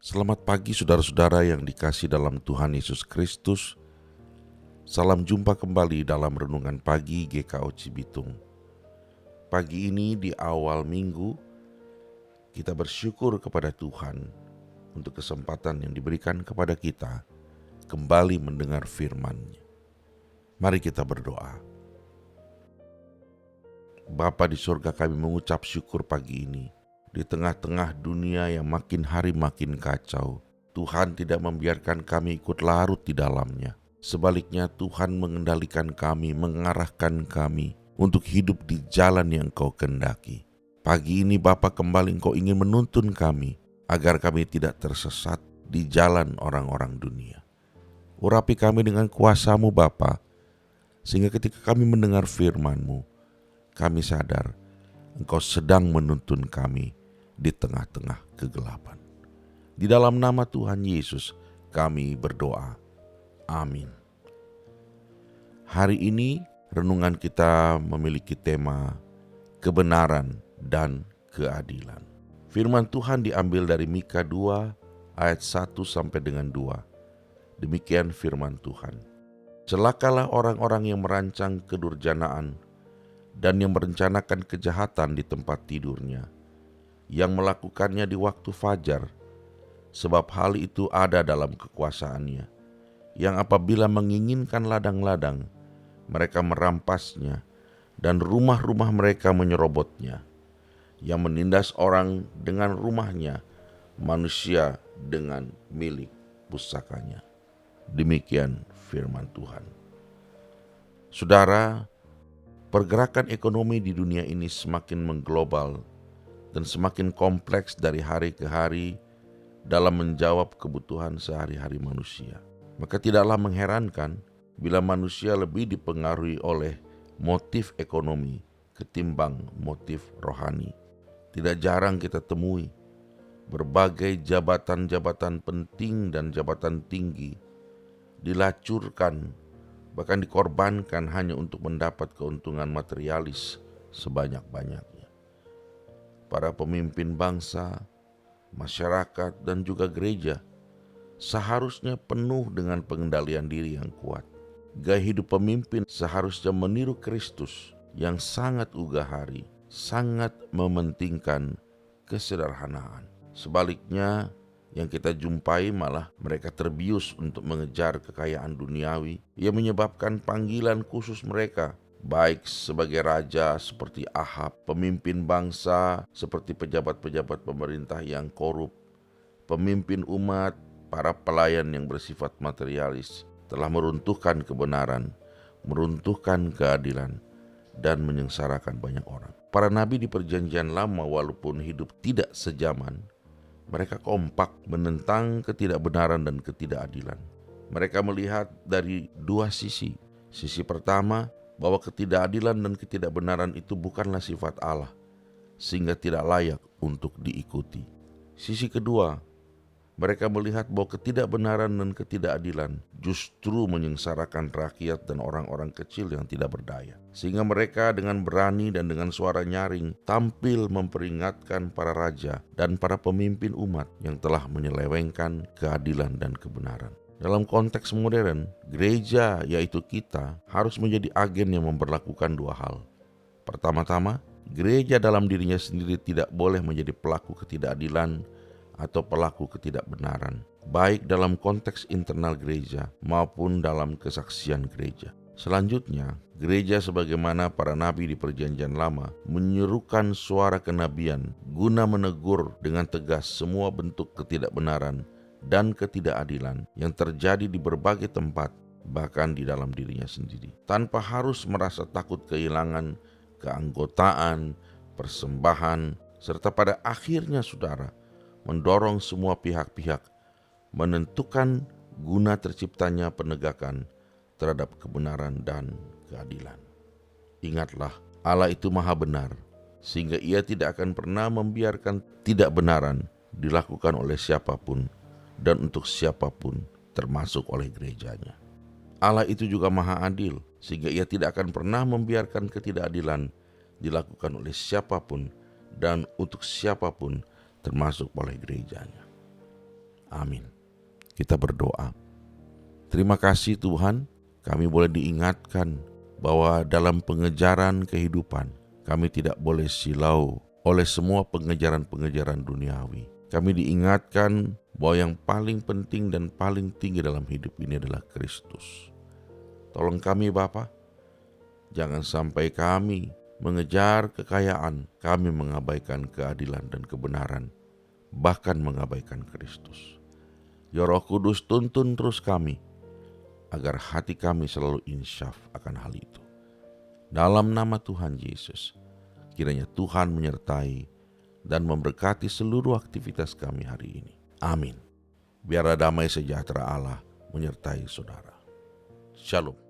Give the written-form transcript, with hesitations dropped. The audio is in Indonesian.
Selamat pagi saudara-saudara yang dikasih dalam Tuhan Yesus Kristus. Salam jumpa kembali dalam Renungan Pagi GKO Cibitung. Pagi ini di awal minggu, kita bersyukur kepada Tuhan untuk kesempatan yang diberikan kepada kita kembali mendengar firman-Nya. Mari kita berdoa. Bapa di surga, kami mengucap syukur pagi ini. Di tengah-tengah dunia yang makin hari makin kacau, Tuhan tidak membiarkan kami ikut larut di dalamnya. Sebaliknya Tuhan mengendalikan kami, mengarahkan kami untuk hidup di jalan yang Kau kehendaki. Pagi ini Bapa kembali Engkau ingin menuntun kami, agar kami tidak tersesat di jalan orang-orang dunia. Urapi kami dengan kuasa-Mu Bapa, sehingga ketika kami mendengar firman-Mu, kami sadar Engkau sedang menuntun kami di tengah-tengah kegelapan. Di dalam nama Tuhan Yesus kami berdoa. Amin. Hari ini renungan kita memiliki tema kebenaran dan keadilan. Firman Tuhan diambil dari Mika 2 ayat 1 sampai dengan 2. Demikian firman Tuhan. Celakalah orang-orang yang merancang kedurjanaan dan yang merencanakan kejahatan di tempat tidurnya, yang melakukannya di waktu fajar, sebab hal itu ada dalam kekuasaannya, yang apabila menginginkan ladang-ladang, mereka merampasnya, dan rumah-rumah mereka menyerobotnya, yang menindas orang dengan rumahnya, manusia dengan milik pusakanya. Demikian firman Tuhan. Saudara, pergerakan ekonomi di dunia ini semakin mengglobal dan semakin kompleks dari hari ke hari dalam menjawab kebutuhan sehari-hari manusia. Maka tidaklah mengherankan bila manusia lebih dipengaruhi oleh motif ekonomi ketimbang motif rohani. Tidak jarang kita temui berbagai jabatan-jabatan penting dan jabatan tinggi dilacurkan, bahkan dikorbankan hanya untuk mendapat keuntungan materialis sebanyak-banyaknya. Para pemimpin bangsa, masyarakat, dan juga gereja seharusnya penuh dengan pengendalian diri yang kuat. Gaya hidup pemimpin seharusnya meniru Kristus yang sangat ugahari, sangat mementingkan kesederhanaan. Sebaliknya, yang kita jumpai malah mereka terbius untuk mengejar kekayaan duniawi yang menyebabkan panggilan khusus mereka, baik sebagai raja seperti Ahab, pemimpin bangsa seperti pejabat-pejabat pemerintah yang korup, pemimpin umat, para pelayan yang bersifat materialis, telah meruntuhkan kebenaran, meruntuhkan keadilan, dan menyengsarakan banyak orang. Para nabi di perjanjian lama walaupun hidup tidak sejaman, mereka kompak menentang ketidakbenaran dan ketidakadilan. Mereka melihat dari dua sisi. Sisi pertama, bahwa ketidakadilan dan ketidakbenaran itu bukanlah sifat Allah, sehingga tidak layak untuk diikuti. Sisi kedua, mereka melihat bahwa ketidakbenaran dan ketidakadilan justru menyengsarakan rakyat dan orang-orang kecil yang tidak berdaya. Sehingga mereka dengan berani dan dengan suara nyaring tampil memperingatkan para raja dan para pemimpin umat yang telah menyelewengkan keadilan dan kebenaran. Dalam konteks modern, gereja yaitu kita harus menjadi agen yang memperlakukan dua hal. Pertama-tama, gereja dalam dirinya sendiri tidak boleh menjadi pelaku ketidakadilan atau pelaku ketidakbenaran, baik dalam konteks internal gereja maupun dalam kesaksian gereja. Selanjutnya, gereja sebagaimana para nabi di perjanjian lama menyerukan suara kenabian guna menegur dengan tegas semua bentuk ketidakbenaran dan ketidakadilan yang terjadi di berbagai tempat, bahkan di dalam dirinya sendiri, tanpa harus merasa takut kehilangan keanggotaan, persembahan, serta pada akhirnya saudara, mendorong semua pihak-pihak menentukan guna terciptanya penegakan terhadap kebenaran dan keadilan. Ingatlah, Allah itu maha benar, sehingga Ia tidak akan pernah membiarkan ketidakbenaran dilakukan oleh siapapun dan untuk siapapun, termasuk oleh gerejanya. Allah itu juga maha adil, sehingga Ia tidak akan pernah membiarkan ketidakadilan dilakukan oleh siapapun dan untuk siapapun, termasuk oleh gerejanya. Amin. Kita berdoa. Terima kasih Tuhan, kami boleh diingatkan bahwa dalam pengejaran kehidupan, kami tidak boleh silau oleh semua pengejaran-pengejaran duniawi. Kami diingatkan bahwa yang paling penting dan paling tinggi dalam hidup ini adalah Kristus. Tolong kami Bapa, jangan sampai kami mengejar kekayaan, kami mengabaikan keadilan dan kebenaran, bahkan mengabaikan Kristus. Ya Roh Kudus, tuntun terus kami, agar hati kami selalu insyaf akan hal itu. Dalam nama Tuhan Yesus, kiranya Tuhan menyertai dan memberkati seluruh aktivitas kami hari ini. Amin. Biarlah damai sejahtera Allah menyertai saudara. Shalom.